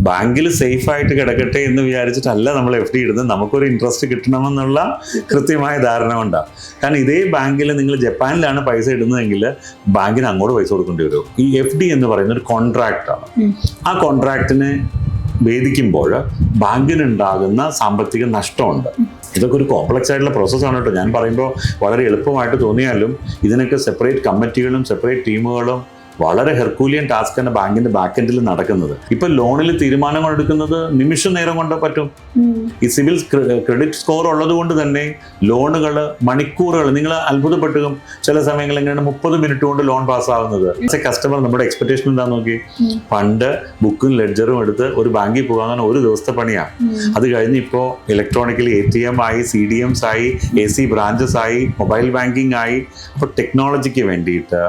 ബാങ്കിൽ സേഫ് ആയിട്ട് കിടക്കട്ടെ എന്ന് വിചാരിച്ചിട്ടല്ല നമ്മൾ FD ഇടുന്നത്. നമുക്കൊരു ഇൻട്രസ്റ്റ് കിട്ടണമെന്നുള്ള കൃത്യമായ ധാരണ കൊണ്ടാണ്. കാരണം ഇതേ ബാങ്കിൽ നിങ്ങൾ ജപ്പാനിലാണ് പൈസ ഇടുന്നതെങ്കിൽ ബാങ്കിന് അങ്ങോട്ട് പൈസ കൊടുക്കേണ്ടി വരും. ഈ FD എന്ന് പറയുന്ന ഒരു കോൺട്രാക്റ്റാണ്. ആ കോൺട്രാക്റ്റിനെ ഭേദിക്കുമ്പോൾ ബാങ്കിനുണ്ടാകുന്ന സാമ്പത്തിക നഷ്ടമുണ്ട്. ഇതൊക്കെ ഒരു കോംപ്ലക്സ് ആയിട്ടുള്ള പ്രോസസ്സാണ് കേട്ടോ. ഞാൻ പറയുമ്പോൾ വളരെ എളുപ്പമായിട്ട് തോന്നിയാലും ഇതിനൊക്കെ സെപ്പറേറ്റ് കമ്മിറ്റികളും സെപ്പറേറ്റ് ടീമുകളും വളരെ ഹെർക്കൂലിയൻ ടാസ്ക് ആണ് ബാങ്കിന്റെ ബാക്ക് എൻഡിൽ നടക്കുന്നത്. ഇപ്പൊ ലോണിൽ തീരുമാനങ്ങൾ എടുക്കുന്നത് നിമിഷ നേരം കൊണ്ട് പറ്റും. ഈ സിവിൽ ക്രെഡിറ്റ് സ്കോർ ഉള്ളത് കൊണ്ട് തന്നെ ലോണുകൾ മണിക്കൂറുകൾ, നിങ്ങൾ അത്ഭുതപ്പെട്ടും ചില സമയങ്ങളിൽ എങ്ങനെയാണ് 30 മിനിറ്റ് കൊണ്ട് ലോൺ പാസ്സാവുന്നത്. കസ്റ്റമർ നമ്മുടെ എക്സ്പെക്ടേഷൻ എന്താന്ന് നോക്കി. പണ്ട് ബുക്കും ലെഡ്ജറും എടുത്ത് ഒരു ബാങ്കിൽ പോകാൻ ഒരു ദിവസത്തെ പണിയാണ്. അത് കഴിഞ്ഞ് ഇപ്പോൾ ഇലക്ട്രോണിക്കലി ATM ആയി, CDMs ആയി, AC ബ്രാഞ്ചസ് ആയി, മൊബൈൽ ബാങ്കിങ് ആയി. അപ്പോൾ ടെക്നോളജിക്ക് വേണ്ടിയിട്ട്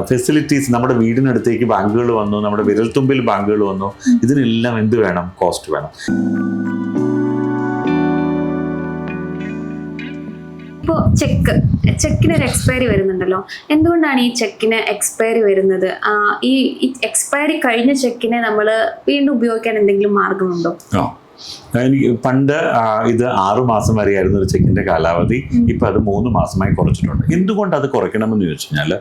ഫെസിലിറ്റീസ്, നമ്മുടെ വീടിനടുത്തേക്ക് ബാങ്കുകൾ വന്നു, നമ്മുടെ വിരൽത്തുമ്പിൽ ബാങ്കുകൾ വന്നു. ഇതിനെല്ലാം എന്ത് വേണം? കോസ്റ്റ് വേണം. ഇപ്പോൾ ചെക്കിനൊരു എക്സ്പയറി വരുന്നുണ്ടല്ലോ. എന്തുകൊണ്ടാണ് ഈ ചെക്കിന് എക്സ്പയറി വരുന്നത്? ഈ എക്സ്പയറി കഴിഞ്ഞ ചെക്കിനെ നമ്മൾ വീണ്ടും ഉപയോഗിക്കാൻ എന്തെങ്കിലും മാർഗമുണ്ടോ? എനിക്ക് പണ്ട് ഇത് 6 മാസം വരെയായിരുന്നു ഒരു ചെക്കിന്റെ കാലാവധി. ഇപ്പം അത് 3 മാസമായി കുറച്ചിട്ടുണ്ട്. എന്തുകൊണ്ട് അത് കുറയ്ക്കണമെന്ന് ചോദിച്ചു കഴിഞ്ഞാൽ,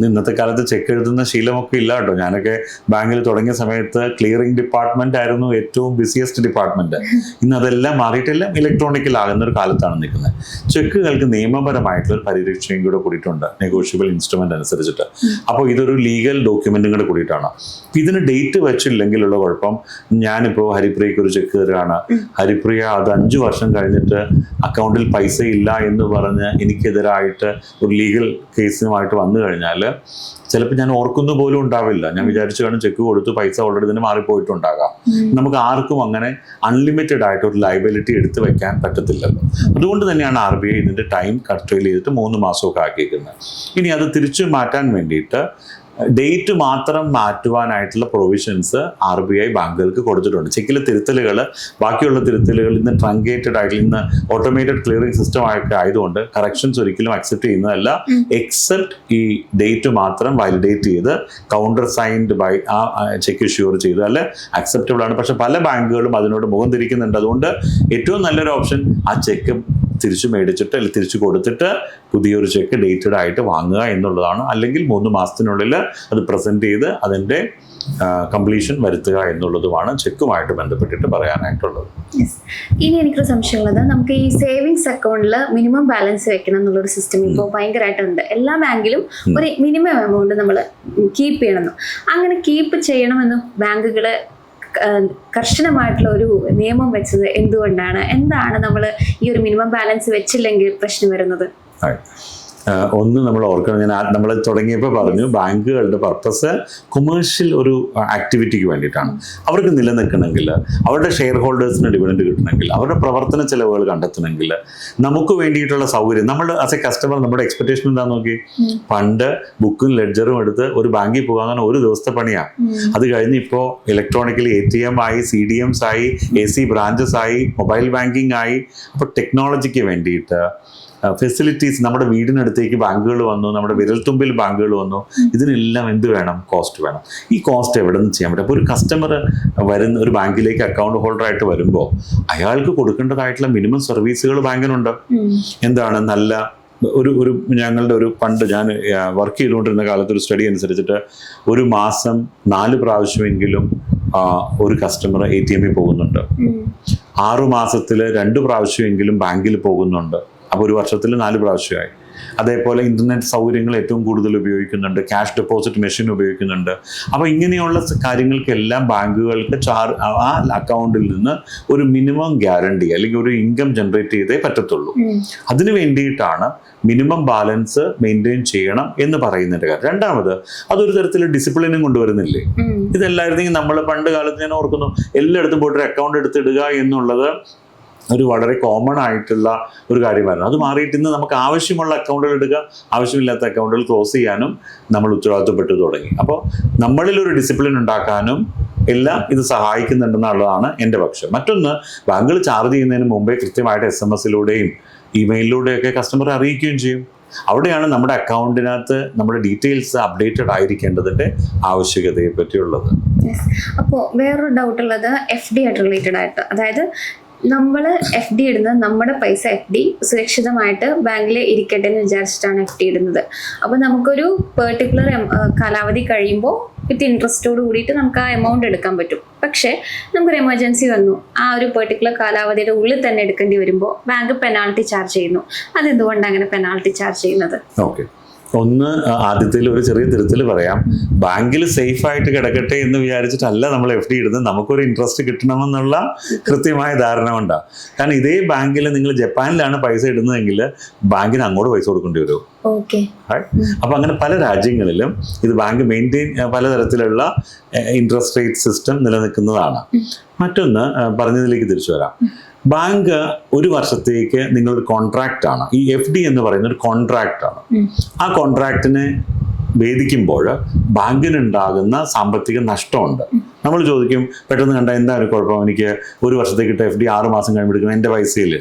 ഇന്നത്തെ കാലത്ത് ചെക്ക് എഴുതുന്ന ശീലമൊക്കെ ഇല്ല കേട്ടോ. ഞാനൊക്കെ ബാങ്കിൽ തുടങ്ങിയ സമയത്ത് ക്ലിയറിംഗ് ഡിപ്പാർട്ട്മെന്റ് ആയിരുന്നു ഏറ്റവും ബിസിയസ്റ്റ് ഡിപ്പാർട്ട്മെന്റ്. ഇന്ന് അതെല്ലാം മാറിയിട്ടെല്ലാം ഇലക്ട്രോണിക്കലാകുന്ന ഒരു കാലത്താണ് നിൽക്കുന്നത്. ചെക്കുകൾക്ക് നിയമപരമായിട്ടുള്ള ഒരു പരിരക്ഷയും കൂടെ കൂടിയിട്ടുണ്ട്, നെഗോഷ്യബിൾ ഇൻസ്ട്രുമെന്റ് അനുസരിച്ചിട്ട്. അപ്പോൾ ഇതൊരു ലീഗൽ ഡോക്യുമെന്റും കൂടെ കൂടിയിട്ടാണ്. ഇതിന് ഡേറ്റ് വെച്ചില്ലെങ്കിലുള്ള കുഴപ്പം, ഞാനിപ്പോൾ ഹരിപ്രിയയ്ക്ക് ഒരു ചെക്ക് തരാണ്. ഹരിപ്രിയ അത് 5 വർഷം കഴിഞ്ഞിട്ട് അക്കൗണ്ടിൽ പൈസ ഇല്ല എന്ന് പറഞ്ഞ് എനിക്കെതിരായിട്ട് ഒരു ലീഗൽ കേസുമായിട്ട് വന്നു കഴിഞ്ഞാൽ ചിലപ്പോൾ ഞാൻ ഓർക്കുന്ന പോലും ഉണ്ടാവില്ല. ഞാൻ വിചാരിച്ചു കാണും ചെക്ക് കൊടുത്തു, പൈസ ഓൾറെഡി തന്നെ മാറിപ്പോയിട്ടുണ്ടാകാം. നമുക്ക് ആർക്കും അങ്ങനെ അൺലിമിറ്റഡ് ആയിട്ട് ഒരു ലയബിലിറ്റി എടുത്തു വെക്കാൻ പറ്റത്തില്ലല്ലോ. അതുകൊണ്ട് തന്നെയാണ് RBI ഇതിന്റെ ടൈം കൺട്രോൾ ചെയ്തിട്ട് 3 മാസമൊക്കെ ആക്കിയിരിക്കുന്നത്. ഇനി അത് തിരിച്ചു മാറ്റാൻ വേണ്ടിയിട്ട് ഡേറ്റ് മാത്രം മാറ്റുവാനായിട്ടുള്ള പ്രൊവിഷൻസ് RBI ബാങ്കുകൾക്ക് കൊടുത്തിട്ടുണ്ട്. ചെക്കിലെ തിരുത്തലുകൾ, ബാക്കിയുള്ള തിരുത്തലുകൾ ഇന്ന് ട്രങ്കേറ്റഡ് ആയിട്ട്, ഇന്ന് ഓട്ടോമേറ്റഡ് ക്ലിയറിംഗ് സിസ്റ്റം ഒക്കെ ആയതുകൊണ്ട് കറക്ഷൻസ് ഒരിക്കലും അക്സെപ്റ്റ് ചെയ്യുന്നതല്ല. എക്സെപ്റ്റ് ഈ ഡേറ്റ് മാത്രം വാലിഡേറ്റ് ചെയ്ത് കൗണ്ടർ സൈൻഡ് ബൈ ആ ചെക്ക് ഇഷ്യൂർ ചെയ്ത് അല്ല അക്സെപ്റ്റബിൾ ആണ്. പക്ഷെ പല ബാങ്കുകളും അതിനോട് മുഖം തിരിക്കുന്നുണ്ട്. അതുകൊണ്ട് ഏറ്റവും നല്ലൊരു ഓപ്ഷൻ ആ ചെക്ക് തിരിച്ചു മേടിച്ചിട്ട് അല്ലെങ്കിൽ തിരിച്ചു കൊടുത്തിട്ട് പുതിയൊരു ചെക്ക് ഡേറ്റഡ് ആയിട്ട് വാങ്ങുക എന്നുള്ളതാണ്. അല്ലെങ്കിൽ 3 മാസത്തിനുള്ളിൽ അത് പ്രസന്റ് ചെയ്ത് അതിൻ്റെ കംപ്ലീഷൻ വരുത്തുക എന്നുള്ളതുമാണ് ചെക്കുമായിട്ട് ബന്ധപ്പെട്ടിട്ട് പറയാനായിട്ടുള്ളത്. ഇനി എനിക്കൊരു സംശയമുള്ളത്, നമുക്ക് ഈ സേവിങ്സ് അക്കൗണ്ടിൽ മിനിമം ബാലൻസ് വെക്കണം എന്നുള്ളൊരു സിസ്റ്റം ഇപ്പോൾ ഭയങ്കരമായിട്ടുണ്ട്. എല്ലാ ബാങ്കിലും ഒരു മിനിമം എമൗണ്ട് നമ്മൾ കീപ്പ് ചെയ്യണമെന്നും അങ്ങനെ കീപ്പ് ചെയ്യണമെന്നും ബാങ്കുകൾ കർശനമായിട്ടുള്ള ഒരു നിയമം വെച്ചത് എന്തുകൊണ്ടാണ്? എന്താണ് നമ്മൾ ഈ ഒരു മിനിമം ബാലൻസ് വെച്ചില്ലെങ്കിൽ പ്രശ്നം വരുന്നത്? ഒന്ന് നമ്മൾ ഓർക്കണം, നമ്മൾ തുടങ്ങിയപ്പോൾ പറഞ്ഞു ബാങ്കുകളുടെ പർപ്പസ് കൊമേഴ്ഷ്യൽ ഒരു ആക്ടിവിറ്റിക്ക് വേണ്ടിയിട്ടാണ്. അവർക്ക് നിലനിൽക്കണമെങ്കിൽ, അവരുടെ ഷെയർ ഹോൾഡേഴ്സിന് ഡിവിഡൻഡ് കിട്ടണമെങ്കിൽ, അവരുടെ പ്രവർത്തന ചെലവുകൾ കണ്ടെത്തണമെങ്കിൽ, നമുക്ക് വേണ്ടിയിട്ടുള്ള സൗകര്യം, നമ്മൾ ആസ് എ കസ്റ്റമർ നമ്മുടെ എക്സ്പെക്ടേഷൻ എന്താണെന്ന് നോക്കി. പണ്ട് ബുക്കും ലെഡ്ജറും എടുത്ത് ഒരു ബാങ്കിൽ പോകാൻ ഒരു ദിവസത്തെ പണിയാണ്. അത് കഴിഞ്ഞ് ഇപ്പോൾ ഇലക്ട്രോണിക്കലി ATM ആയി, CDMs ആയി, AC ബ്രാഞ്ചസ് ആയി, മൊബൈൽ ബാങ്കിങ് ആയി. അപ്പോൾ ടെക്നോളജിക്ക് വേണ്ടിയിട്ട് ഫെസിലിറ്റീസ്, നമ്മുടെ വീടിനടുത്തേക്ക് ബാങ്കുകൾ വന്നു, നമ്മുടെ വിരൽത്തുമ്പിൽ ബാങ്കുകൾ വന്നു. ഇതിനെല്ലാം എന്ത് വേണം? കോസ്റ്റ് വേണം. ഈ കോസ്റ്റ് എവിടെ നിന്ന് ചെയ്യാൻ പറ്റും? അപ്പോൾ ഒരു കസ്റ്റമർ വരുന്ന ഒരു ബാങ്കിലേക്ക് അക്കൗണ്ട് ഹോൾഡറായിട്ട് വരുമ്പോൾ അയാൾക്ക് കൊടുക്കേണ്ടതായിട്ടുള്ള മിനിമം സർവീസുകൾ ബാങ്കിനുണ്ട്. എന്താണ്? നല്ല ഒരു ഞങ്ങളുടെ ഒരു പണ്ട് ഞാൻ വർക്ക് ചെയ്തുകൊണ്ടിരുന്ന കാലത്ത് ഒരു സ്റ്റഡി അനുസരിച്ചിട്ട് ഒരു മാസം 4 പ്രാവശ്യമെങ്കിലും ഒരു കസ്റ്റമർ ATM പോകുന്നുണ്ട്. 6 മാസത്തിൽ 2 പ്രാവശ്യമെങ്കിലും ബാങ്കിൽ പോകുന്നുണ്ട്. അപ്പോൾ ഒരു വർഷത്തിൽ 4 പ്രാവശ്യമായി. അതേപോലെ ഇന്റർനെറ്റ് സൗകര്യങ്ങൾ ഏറ്റവും കൂടുതൽ ഉപയോഗിക്കുന്നുണ്ട്, ക്യാഷ് ഡെപ്പോസിറ്റ് മെഷീൻ ഉപയോഗിക്കുന്നുണ്ട്. അപ്പോൾ ഇങ്ങനെയുള്ള കാര്യങ്ങൾക്കെല്ലാം ബാങ്കുകൾക്ക് ആ അക്കൗണ്ടിൽ നിന്ന് ഒരു മിനിമം ഗ്യാരണ്ടി അല്ലെങ്കിൽ ഒരു ഇൻകം ജനറേറ്റ് ചെയ്തേ പറ്റത്തുള്ളൂ. അതിനു വേണ്ടിയിട്ടാണ് മിനിമം ബാലൻസ് മെയിൻറ്റെയിൻ ചെയ്യണം എന്ന് പറയുന്നതിൻ്റെ കാര്യം. രണ്ടാമത്, അതൊരു തരത്തിൽ ഡിസിപ്ലിനും കൊണ്ടുവരുന്നില്ലേ? ഇതല്ലായിരുന്നെങ്കിൽ നമ്മൾ പണ്ട് കാലത്ത് ഞാൻ ഓർക്കുന്നു, എല്ലായിടത്തും പോയിട്ട് അക്കൗണ്ട് എടുത്തിടുക എന്നുള്ളത് ഒരു വളരെ കോമൺ ആയിട്ടുള്ള ഒരു കാര്യമായിരുന്നു. അത് മാറിയിട്ട് ഇന്ന് നമുക്ക് ആവശ്യമുള്ള അക്കൗണ്ടുകൾ എടുക്കുക, ആവശ്യമില്ലാത്ത അക്കൗണ്ടുകൾ ക്ലോസ് ചെയ്യാനും നമ്മൾ ഉത്തരവാദിത്വപ്പെട്ടു തുടങ്ങി. അപ്പോൾ നമ്മളിലൊരു ഡിസിപ്ലിൻ ഉണ്ടാക്കാനും എല്ലാം ഇത് സഹായിക്കുന്നുണ്ടെന്നുള്ളതാണ് എൻ്റെ പക്ഷം. മറ്റൊന്ന്, ബാങ്കുകൾ ചാർജ് ചെയ്യുന്നതിന് മുമ്പേ കൃത്യമായിട്ട് SMS-ലൂടെയും ഇമെയിലിലൂടെയൊക്കെ കസ്റ്റമറെ അറിയിക്കുകയും ചെയ്യും. അവിടെയാണ് നമ്മുടെ അക്കൗണ്ടിനകത്ത് നമ്മുടെ ഡീറ്റെയിൽസ് അപ്ഡേറ്റഡ് ആയിരിക്കേണ്ടതിൻ്റെ ആവശ്യകതയെ പറ്റിയുള്ളത്. അപ്പോൾ വേറൊരു ഡൗട്ട് ഉള്ളത് FD ആയിട്ട് റിലേറ്റഡ് ആയിട്ട്, അതായത് നമ്മൾ FD ഇടുന്നത് നമ്മുടെ പൈസ FD സുരക്ഷിതമായിട്ട് ബാങ്കിൽ ഇരിക്കട്ടെ എന്ന് വിചാരിച്ചിട്ടാണ് FD ഇടുന്നത്. അപ്പോൾ നമുക്കൊരു പെർട്ടിക്കുലർ കാലാവധി കഴിയുമ്പോൾ വിത്ത് ഇൻട്രസ്റ്റോട് കൂടിയിട്ട് നമുക്ക് ആ എമൗണ്ട് എടുക്കാൻ പറ്റും. പക്ഷേ നമുക്കൊരു എമർജൻസി വന്നു, ആ ഒരു പെർട്ടിക്കുലർ കാലാവധിയുടെ ഉള്ളിൽ തന്നെ എടുക്കേണ്ടി വരുമ്പോൾ ബാങ്ക് പെനാൾട്ടി ചാർജ് ചെയ്യുന്നു. അതെന്തുകൊണ്ടാണ് അങ്ങനെ പെനാൾട്ടി ചാർജ് ചെയ്യുന്നത്? ഓക്കെ, ഒന്ന് ആദ്യത്തിൽ ഒരു ചെറിയ തിരുത്തൽ പറയാം. ബാങ്കിൽ സേഫ് ആയിട്ട് കിടക്കട്ടെ എന്ന് വിചാരിച്ചിട്ടല്ല നമ്മൾ FD ഇടുന്നത്, നമുക്കൊരു ഇൻട്രസ്റ്റ് കിട്ടണമെന്നുള്ള കൃത്യമായ ധാരണ ഉണ്ടാകും. കാരണം ഇതേ ബാങ്കിൽ നിങ്ങൾ ജപ്പാനിലാണ് പൈസ ഇടുന്നതെങ്കിൽ ബാങ്കിന് അങ്ങോട്ട് പൈസ കൊടുക്കേണ്ടി വരും. അപ്പൊ അങ്ങനെ പല രാജ്യങ്ങളിലും ഇത് ബാങ്ക് മെയിൻറ്റെയിൻ പലതരത്തിലുള്ള ഇൻട്രസ്റ്റ് റേറ്റ് സിസ്റ്റം നിലനിൽക്കുന്നതാണ്. മറ്റൊന്ന് പറഞ്ഞതിലേക്ക് തിരിച്ചു വരാം. ബാങ്ക് ഒരു വർഷത്തേക്ക് നിങ്ങളൊരു കോൺട്രാക്റ്റ് ആണ്, ഈ FD എന്ന് പറയുന്ന ഒരു കോൺട്രാക്റ്റ് ആണ്. ആ കോൺട്രാക്റ്റിനെ ഭേദിക്കുമ്പോൾ ബാങ്കിനുണ്ടാകുന്ന സാമ്പത്തിക നഷ്ടമുണ്ട്. നമ്മൾ ചോദിക്കും, പെട്ടെന്ന് കണ്ടാൽ എന്താ ഒരു കുഴപ്പം, എനിക്ക് ഒരു വർഷത്തേക്ക് ഇട്ട FD 6 മാസം കഴിയുമ്പോൾ എടുക്കണം എൻ്റെ പൈസയിൽ.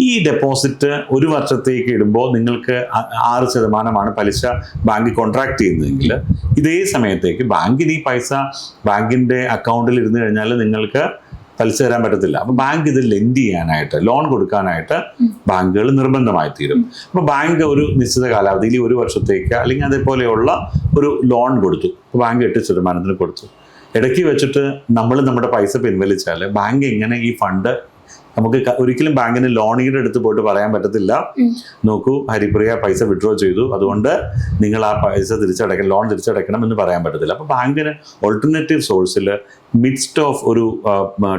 ഈ ഡെപ്പോസിറ്റ് ഒരു വർഷത്തേക്ക് ഇടുമ്പോൾ നിങ്ങൾക്ക് 6% പലിശ ബാങ്ക് കോൺട്രാക്ട് ചെയ്യുന്നതെങ്കിൽ ഇതേ സമയത്തേക്ക് ബാങ്കിന് ഈ പൈസ ബാങ്കിൻ്റെ അക്കൗണ്ടിൽ ഇരുന്ന് കഴിഞ്ഞാൽ നിങ്ങൾക്ക് പലിശ തരാൻ പറ്റത്തില്ല. അപ്പോൾ ബാങ്ക് ഇത് ലെൻഡ് ചെയ്യാനായിട്ട്, ലോൺ കൊടുക്കാനായിട്ട് ബാങ്കുകൾ നിർബന്ധമായി തീരും. അപ്പോൾ ബാങ്ക് ഒരു നിശ്ചിത കാലാവധിയിൽ ഒരു വർഷത്തേക്ക് അല്ലെങ്കിൽ അതേപോലെയുള്ള ഒരു ലോൺ കൊടുത്തു. ബാങ്ക് 8% കൊടുത്തു. ഇടയ്ക്ക് വെച്ചിട്ട് നമ്മൾ നമ്മുടെ പൈസ പിൻവലിച്ചാൽ ബാങ്ക് എങ്ങനെ ഈ ഫണ്ട്, നമുക്ക് ഒരിക്കലും ബാങ്കിന് ലോണിയുടെ അടുത്ത് പോയിട്ട് പറയാൻ പറ്റത്തില്ല, നോക്കൂ ഹരിപ്രിയ പൈസ വിഡ്രോ ചെയ്തു, അതുകൊണ്ട് നിങ്ങൾ ആ പൈസ തിരിച്ചടയ്ക്കണം, ലോൺ തിരിച്ചടയ്ക്കണം എന്ന് പറയാൻ പറ്റത്തില്ല. അപ്പോൾ ബാങ്കിന് ഓൾട്ടർനേറ്റീവ് സോഴ്സിൽ മിഡ്സ്റ്റ് ഓഫ് ഒരു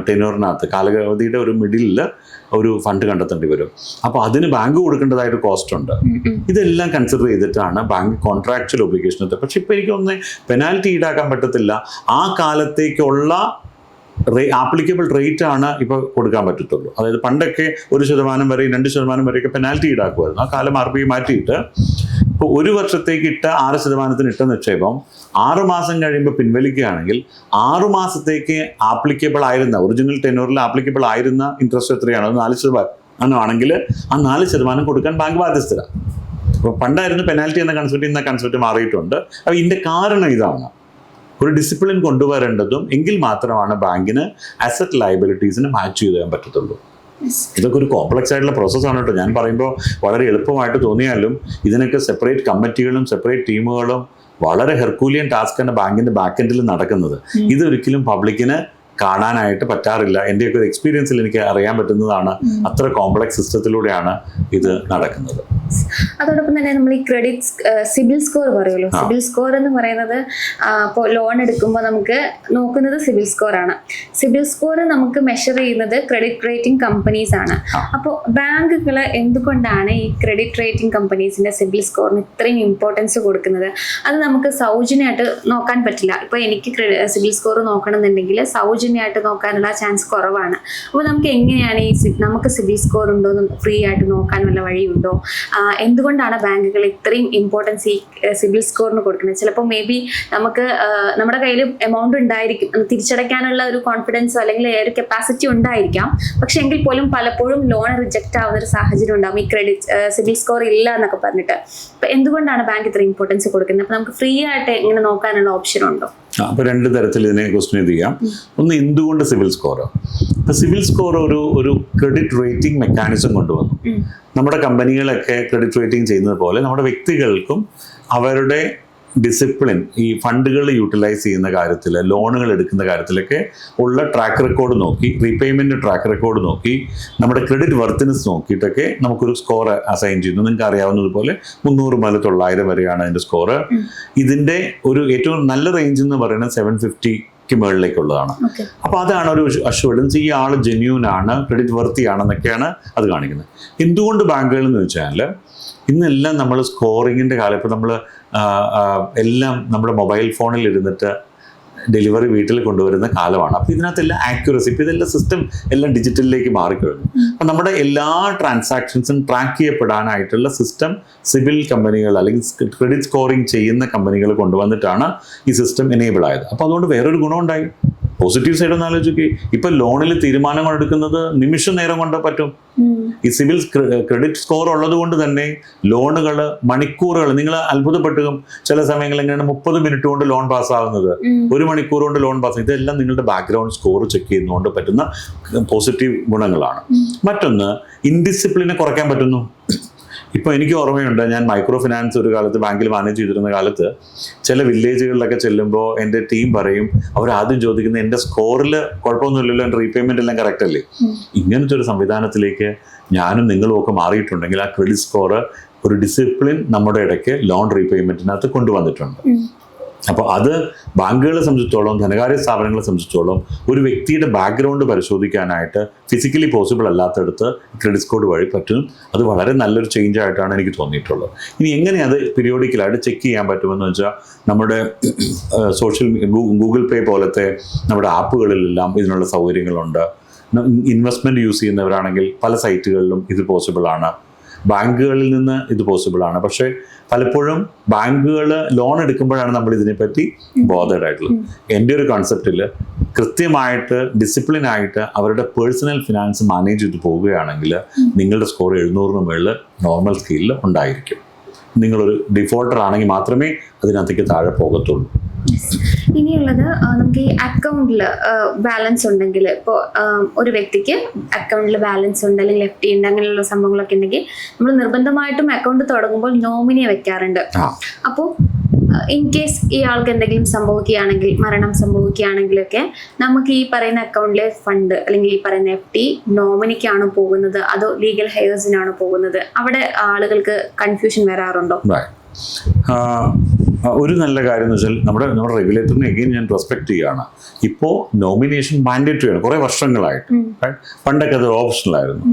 ടെനോറിനകത്ത്, കാലാവധിയുടെ ഒരു മിഡിലിൽ ഒരു ഫണ്ട് കണ്ടെത്തേണ്ടി വരും. അപ്പോൾ അതിന് ബാങ്ക് കൊടുക്കേണ്ടതായിട്ട് കോസ്റ്റ് ഉണ്ട്. ഇതെല്ലാം കൺസിഡർ ചെയ്തിട്ടാണ് ബാങ്ക് കോൺട്രാക്ച്വൽ ഒബ്ലിഗേഷൻ എത്തുക. പക്ഷെ ഇപ്പോൾ എനിക്കൊന്ന് പെനാൽറ്റി ഈടാക്കാൻ പറ്റത്തില്ല. ആ കാലത്തേക്കുള്ള ആപ്ലിക്കബിൾ റേറ്റ് ആണ് ഇപ്പോൾ കൊടുക്കാൻ പറ്റത്തുള്ളൂ. അതായത് പണ്ടൊക്കെ 1% വരെയും 2% വരെയൊക്കെ പെനാൽറ്റി ഈടാക്കുമായിരുന്നു. ആ കാലം RBI മാറ്റിയിട്ട് ഇപ്പോൾ ഒരു വർഷത്തേക്ക് ഇട്ട 6% ഇട്ട നിക്ഷേപം 6 മാസം കഴിയുമ്പോൾ പിൻവലിക്കുകയാണെങ്കിൽ 6 മാസത്തേക്ക് ആപ്ലിക്കബിൾ ആയിരുന്ന, ഒറിജിനൽ ടെനോറിൽ ആപ്ലിക്കബിൾ ആയിരുന്ന ഇൻട്രസ്റ്റ് എത്രയാണോ 4% ആണെങ്കിൽ ആ 4% കൊടുക്കാൻ ബാങ്ക് ബാധ്യസ്ഥരാണ്. അപ്പോൾ പണ്ടായിരുന്നു പെനാൽറ്റി എന്ന കൺസെപ്റ്റ്, ഇന്ന കൺസെപ്റ്റ് മാറിയിട്ടുണ്ട്. അപ്പോൾ ഇതിൻ്റെ കാരണം ഇതാണ്, ഒരു ഡിസിപ്ലിൻ കൊണ്ടുവരേണ്ടതും എങ്കിൽ മാത്രമാണ് ബാങ്കിന് അസറ്റ് ലയബിലിറ്റീസിന് മാച്ച് ചെയ്യാൻ പറ്റത്തുള്ളൂ. ഇതൊക്കെ ഒരു കോംപ്ലക്സ് ആയിട്ടുള്ള പ്രോസസ്സാണ് കേട്ടോ. ഞാൻ പറയുമ്പോൾ വളരെ എളുപ്പമായിട്ട് തോന്നിയാലും ഇതിനൊക്കെ സെപ്പറേറ്റ് കമ്മിറ്റികളും സെപ്പറേറ്റ് ടീമുകളും വളരെ ഹെർക്കൂലിയൻ ടാസ്ക്കാണ് ബാങ്കിൻ്റെ ബാക്ക് എൻഡിൽ നടക്കുന്നത്. ഇതൊരിക്കലും പബ്ലിക്കിന് കാണാനായിട്ട് പറ്റാറില്ല. എൻ്റെയൊക്കെ ഒരു എക്സ്പീരിയൻസിൽ എനിക്ക് അറിയാൻ പറ്റുന്നതാണ്, അത്ര കോംപ്ലക്സ് സിസ്റ്റത്തിലൂടെയാണ് ഇത് നടക്കുന്നത്. അതോടൊപ്പം തന്നെ നമ്മൾ ഈ സിബിൽ സ്കോർ പറയുമല്ലോ, സിബിൽ സ്കോർ എന്ന് പറയുന്നത് ഇപ്പോൾ ലോൺ എടുക്കുമ്പോൾ നമുക്ക് നോക്കുന്നത് സിബിൽ സ്കോർ ആണ്. സിബിൽ സ്കോർ നമുക്ക് മെഷർ ചെയ്യുന്നത് ക്രെഡിറ്റ് റേറ്റിംഗ് കമ്പനീസ് ആണ്. അപ്പോൾ ബാങ്കുകൾ എന്തുകൊണ്ടാണ് ഈ ക്രെഡിറ്റ് റേറ്റിംഗ് കമ്പനീസിന്റെ സിബിൽ സ്കോറിന് ഇത്രയും ഇമ്പോർട്ടൻസ് കൊടുക്കുന്നത്? അത് നമുക്ക് സൗജന്യമായിട്ട് നോക്കാൻ പറ്റില്ല. ഇപ്പോൾ എനിക്ക് സിബിൽ സ്കോർ നോക്കണമെന്നുണ്ടെങ്കിൽ സൗജന്യമായിട്ട് നോക്കാനുള്ള ചാൻസ് കുറവാണ്. അപ്പോൾ നമുക്ക് എങ്ങനെയാണ് നമുക്ക് സിബിൽ സ്കോർ ഉണ്ടോ എന്ന് ഫ്രീ ആയിട്ട് നോക്കാൻ വല്ല വഴിയുണ്ടോ? എന്തുകൊണ്ടാണ് ബാങ്കുകൾ ഇത്രയും ഇമ്പോർട്ടൻസ് ഈ സിബിൽ സ്കോറിന് കൊടുക്കുന്നത്? ചിലപ്പോൾ മേ ബി നമുക്ക് നമ്മുടെ കയ്യിൽ എമൗണ്ട് ഉണ്ടായിരിക്കും, തിരിച്ചടയ്ക്കാനുള്ള ഒരു കോൺഫിഡൻസോ അല്ലെങ്കിൽ ഒരു കപ്പാസിറ്റി ഉണ്ടായിരിക്കാം. പക്ഷെ എങ്കിൽ പോലും പലപ്പോഴും ലോൺ റിജക്റ്റ് ആവുന്ന ഒരു സാഹചര്യം ഉണ്ടാകും ഈ സിബിൽ സ്കോർ ഇല്ല എന്നൊക്കെ പറഞ്ഞിട്ട്. അപ്പൊ എന്തുകൊണ്ടാണ് ബാങ്ക് ഇത്ര ഇമ്പോർട്ടൻസ് കൊടുക്കുന്നത്? അപ്പൊ നമുക്ക് ഫ്രീ ആയിട്ട് എങ്ങനെ നോക്കാനുള്ള ഓപ്ഷൻ ഉണ്ടോ? അപ്പോൾ 2 തരത്തിൽ ഇതിനെ ക്വസ്റ്റ്യൻ ചെയ്യാം. ഒന്ന്, എന്തുകൊണ്ട് സിവിൽ സ്കോർ? ഇപ്പോൾ സിവിൽ സ്കോർ ഒരു ക്രെഡിറ്റ് റേറ്റിംഗ് മെക്കാനിസം കൊണ്ടുവന്നു. നമ്മുടെ കമ്പനികളൊക്കെ ക്രെഡിറ്റ് റേറ്റിംഗ് ചെയ്യുന്നത് പോലെ നമ്മുടെ വ്യക്തികൾക്കും അവരുടെ ഡിസിപ്ലിൻ, ഈ ഫണ്ടുകൾ യൂട്ടിലൈസ് ചെയ്യുന്ന കാര്യത്തിൽ, ലോണുകൾ എടുക്കുന്ന കാര്യത്തിലൊക്കെ ഉള്ള ട്രാക്ക് റെക്കോർഡ് നോക്കി, റീപേയ്മെൻറ്റ് ട്രാക്ക് റെക്കോർഡ് നോക്കി, നമ്മുടെ ക്രെഡിറ്റ് വർത്തിനെസ് നോക്കിയിട്ടൊക്കെ നമുക്കൊരു സ്കോർ അസൈൻ ചെയ്യുന്നു. നിങ്ങൾക്ക് അറിയാവുന്നതുപോലെ 300 മുതൽ 900 വരെയാണ് അതിൻ്റെ സ്കോർ. ഇതിൻ്റെ ഒരു ഏറ്റവും നല്ല റേഞ്ച് എന്ന് പറയുന്നത് 750 മുകളിലേക്കുള്ളതാണ്. അപ്പോൾ അതാണ് ഒരു അഷ്വറൻസ്, ഈ ആൾ ജെന്യൂൻ ആണ്, ക്രെഡിറ്റ് വർത്തിയാണെന്നൊക്കെയാണ് അത് കാണിക്കുന്നത്. എന്തുകൊണ്ട് ബാങ്കുകൾ എന്ന് വെച്ചാൽ ഇന്നെല്ലാം നമ്മൾ സ്കോറിങ്ങിൻ്റെ കാലം, ഇപ്പോൾ നമ്മൾ എല്ലാം നമ്മുടെ മൊബൈൽ ഫോണിൽ ഇരുന്നിട്ട് ഡെലിവറി വീട്ടിൽ കൊണ്ടുവരുന്ന കാലമാണ്. അപ്പോൾ ഇതിനകത്തെല്ലാം ആക്യുറസി, ഇപ്പോൾ ഇതെല്ലാം സിസ്റ്റം എല്ലാം ഡിജിറ്റലിലേക്ക് മാറിക്കഴിഞ്ഞു. അപ്പം നമ്മുടെ എല്ലാ ട്രാൻസാക്ഷൻസും ട്രാക്ക് ചെയ്യപ്പെടാനായിട്ടുള്ള സിസ്റ്റം സിവിൽ കമ്പനികൾ അല്ലെങ്കിൽ ക്രെഡിറ്റ് സ്കോറിങ് ചെയ്യുന്ന കമ്പനികൾ കൊണ്ടുവന്നിട്ടാണ് ഈ സിസ്റ്റം എനേബിൾ ആയത്. അപ്പോൾ അതുകൊണ്ട് വേറൊരു ഗുണമുണ്ടായി. പോസിറ്റീവ് സൈഡ് ഒന്ന് ആലോചിക്കുക. ഇപ്പൊ ലോണിൽ തീരുമാനങ്ങൾ എടുക്കുന്നത് നിമിഷ നേരം കൊണ്ട് പറ്റും. ഈ സിവിൽ ക്രെഡിറ്റ് സ്കോർ ഉള്ളത് കൊണ്ട് തന്നെ ലോണുകൾ മണിക്കൂറുകൾ, നിങ്ങൾ അത്ഭുതപ്പെട്ടും ചില സമയങ്ങളിൽ എങ്ങനെയാണ് 30 മിനിറ്റ് കൊണ്ട് ലോൺ പാസ്സാകുന്നത്, 1 മണിക്കൂർ കൊണ്ട് ലോൺ പാസ്. ഇതെല്ലാം നിങ്ങളുടെ ബാക്ക്ഗ്രൗണ്ട് സ്കോർ ചെക്ക് ചെയ്യുന്നതുകൊണ്ട് പറ്റുന്ന പോസിറ്റീവ് ഗുണങ്ങളാണ്. മറ്റൊന്ന്, ഇൻഡിസിപ്ലിനെ കുറയ്ക്കാൻ പറ്റുന്നു. ഇപ്പോൾ എനിക്ക് ഓർമ്മയുണ്ട്, ഞാൻ മൈക്രോ ഫിനാൻസ് ഒരു കാലത്ത് ബാങ്കിൽ മാനേജ് ചെയ്തിരുന്ന കാലത്ത് ചില വില്ലേജുകളിലൊക്കെ ചെല്ലുമ്പോൾ എൻ്റെ ടീം പറയും, അവർ ആദ്യം ചോദിക്കുന്നത് എൻ്റെ സ്കോറിൽ കുഴപ്പമൊന്നുമില്ലല്ലോ, എൻ്റെ റീപേയ്മെൻ്റ് എല്ലാം കറക്റ്റ് അല്ലേ. ഇങ്ങനത്തെ ഒരു സംവിധാനത്തിലേക്ക് ഞാനും നിങ്ങളും ഒക്കെ മാറിയിട്ടുണ്ടെങ്കിൽ ആ ക്രെഡിറ്റ് സ്കോർ ഒരു ഡിസിപ്ലിൻ നമ്മുടെ ഇടയ്ക്ക് ലോൺ റീപേയ്മെൻറ്റിനകത്ത് കൊണ്ടുവന്നിട്ടുണ്ട്. അപ്പോൾ അത് ബാങ്കുകളെ സംബന്ധിച്ചിടത്തോളം, ധനകാര്യ സ്ഥാപനങ്ങളെ സംബന്ധിച്ചിടത്തോളം ഒരു വ്യക്തിയുടെ ബാക്ക്ഗ്രൗണ്ട് പരിശോധിക്കാനായിട്ട് ഫിസിക്കലി പോസിബിൾ അല്ലാത്തടത്ത് ക്രെഡിറ്റ് സ്കോർ വഴി പറ്റും. അത് വളരെ നല്ലൊരു ചേഞ്ച് ആയിട്ടാണ് എനിക്ക് തോന്നിയിട്ടുള്ളത്. ഇനി എങ്ങനെ അത് പീരിയോഡിക്കലായിട്ട് ചെക്ക് ചെയ്യാൻ പറ്റുമെന്ന് വെച്ചാൽ, നമ്മുടെ സോഷ്യൽ ഗൂഗിൾ പേ പോലത്തെ നമ്മുടെ ആപ്പുകളിലെല്ലാം ഇതിനുള്ള സൗകര്യങ്ങളുണ്ട്. ഇൻവെസ്റ്റ്മെൻറ്റ് യൂസ് ചെയ്യുന്നവരാണെങ്കിൽ പല സൈറ്റുകളിലും ഇത് പോസിബിൾ ആണ്. ബാങ്കുകളിൽ നിന്ന് ഇത് പോസിബിൾ ആണ്. പക്ഷേ പലപ്പോഴും ബാങ്കുകൾ ലോൺ എടുക്കുമ്പോഴാണ് നമ്മൾ ഇതിനെപ്പറ്റി ബോധേഡായിട്ടുള്ളത്. എൻ്റെ ഒരു കോൺസെപ്റ്റിൽ കൃത്യമായിട്ട് ഡിസിപ്ലിനായിട്ട് അവരുടെ പേഴ്സണൽ ഫിനാൻസ് മാനേജ് ചെയ്ത് പോവുകയാണെങ്കിൽ നിങ്ങളുടെ സ്കോർ 700 മുകളിൽ നോർമൽ സ്കെയിലിൽ ഉണ്ടായിരിക്കും. നിങ്ങളൊരു ഡിഫോൾട്ടർ ആണെങ്കിൽ മാത്രമേ അതിനകത്തേക്ക് താഴെ പോകത്തുള്ളൂ. ഇനിയുള്ളത്, നമുക്ക് ഈ അക്കൗണ്ടിൽ ബാലൻസ് ഉണ്ടെങ്കിൽ, ഇപ്പോൾ ഒരു വ്യക്തിക്ക് അക്കൗണ്ടിൽ ബാലൻസ് ഉണ്ട് അല്ലെങ്കിൽ FD ഉണ്ട്, അങ്ങനെയുള്ള സംഭവങ്ങളൊക്കെ ഉണ്ടെങ്കിൽ നമ്മൾ നിർബന്ധമായിട്ടും അക്കൗണ്ട് തുടങ്ങുമ്പോൾ നോമിനിയെ വെക്കാറുണ്ട്. അപ്പോൾ ഇൻ കേസ് ഇയാൾക്ക് എന്തെങ്കിലും സംഭവിക്കുകയാണെങ്കിൽ, മരണം സംഭവിക്കുകയാണെങ്കിലൊക്കെ നമുക്ക് ഈ പറയുന്ന അക്കൗണ്ടിലെ ഫണ്ട് അല്ലെങ്കിൽ ഈ പറയുന്ന FD നോമിനിക്കാണോ പോകുന്നത് അതോ ലീഗൽ ഹെയർസിനാണോ പോകുന്നത്? അവിടെ ആളുകൾക്ക് കൺഫ്യൂഷൻ വരാറുണ്ടോ? ഒരു നല്ല കാര്യം എന്ന് വെച്ചാൽ, നമ്മുടെ റെഗുലേറ്ററിനെ എഗെയിൻ ഞാൻ റെസ്പെക്ട് ചെയ്യുകയാണ്. ഇപ്പോൾ നോമിനേഷൻ മാൻഡേറ്ററി ആണ് കുറേ വർഷങ്ങളായിട്ട്. പണ്ടൊക്കെ അത് ഓപ്ഷണലായിരുന്നു.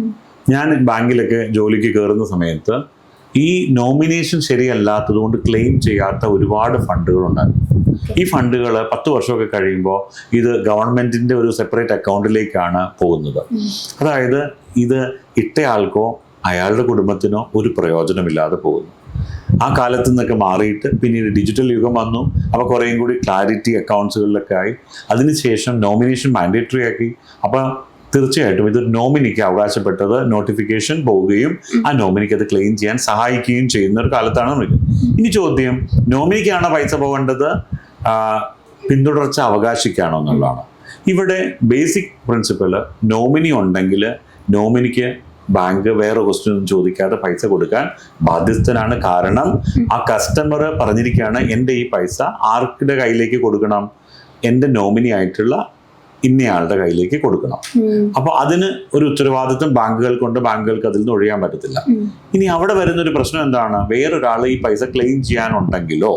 ഞാൻ ബാങ്കിലൊക്കെ ജോലിക്ക് കയറുന്ന സമയത്ത് ഈ നോമിനേഷൻ ശരിയല്ലാത്തത് കൊണ്ട് ക്ലെയിം ചെയ്യാത്ത ഒരുപാട് ഫണ്ടുകളുണ്ടായിരുന്നു. ഈ ഫണ്ടുകൾ 10 വർഷമൊക്കെ കഴിയുമ്പോൾ ഇത് ഗവൺമെൻറ്റിൻ്റെ ഒരു സെപ്പറേറ്റ് അക്കൗണ്ടിലേക്കാണ് പോകുന്നത്. അതായത് ഇത് ഇട്ടയാൾക്കോ അയാളുടെ കുടുംബത്തിനോ ഒരു പ്രയോജനമില്ലാതെ പോകുന്നു. ആ കാലത്തു നിന്നൊക്കെ മാറിയിട്ട് പിന്നീട് ഡിജിറ്റൽ യുഗം വന്നു. അപ്പോൾ കുറേയും കൂടി ക്ലാരിറ്റി അക്കൗണ്ട്സുകളിലൊക്കെ ആയി. അതിനുശേഷം നോമിനേഷൻ മാൻഡേറ്ററി ആക്കി. അപ്പോൾ തീർച്ചയായിട്ടും ഇത് നോമിനിക്ക് അവകാശപ്പെട്ടത് നോട്ടിഫിക്കേഷൻ പോവുകയും ആ നോമിനിക്ക് അത് ക്ലെയിം ചെയ്യാൻ സഹായിക്കുകയും ചെയ്യുന്ന ഒരു കാലത്താണ് വിളിക്കുന്നത്. ഇനി ചോദ്യം, നോമിനിക്കാണോ പൈസ പോകേണ്ടത്, പിന്തുടർച്ച അവകാശിക്കാണോ എന്നുള്ളതാണ്. ഇവിടെ ബേസിക് പ്രിൻസിപ്പൽ, നോമിനി ഉണ്ടെങ്കിൽ നോമിനിക്ക് ബാങ്ക് വേറെ ക്വസ്റ്റ്യൻ ഒന്നും ചോദിക്കാതെ പൈസ കൊടുക്കാൻ ബാധ്യസ്ഥനാണ്. കാരണം ആ കസ്റ്റമർ പറഞ്ഞിരിക്കുകയാണ്, എൻ്റെ ഈ പൈസ ആർക്കിടെ കയ്യിലേക്ക് കൊടുക്കണം, എൻ്റെ നോമിനി ആയിട്ടുള്ള ഇന്നയാളുടെ കയ്യിലേക്ക് കൊടുക്കണം. അപ്പോൾ അതിന് ഒരു ഉത്തരവാദിത്വം ബാങ്കുകൾക്കുണ്ട്. ബാങ്കുകൾക്ക് അതിൽ നിന്ന് ഒഴിയാൻ പറ്റത്തില്ല. ഇനി അവിടെ വരുന്നൊരു പ്രശ്നം എന്താണ്, വേറൊരാൾ ഈ പൈസ ക്ലെയിം ചെയ്യാനുണ്ടെങ്കിലോ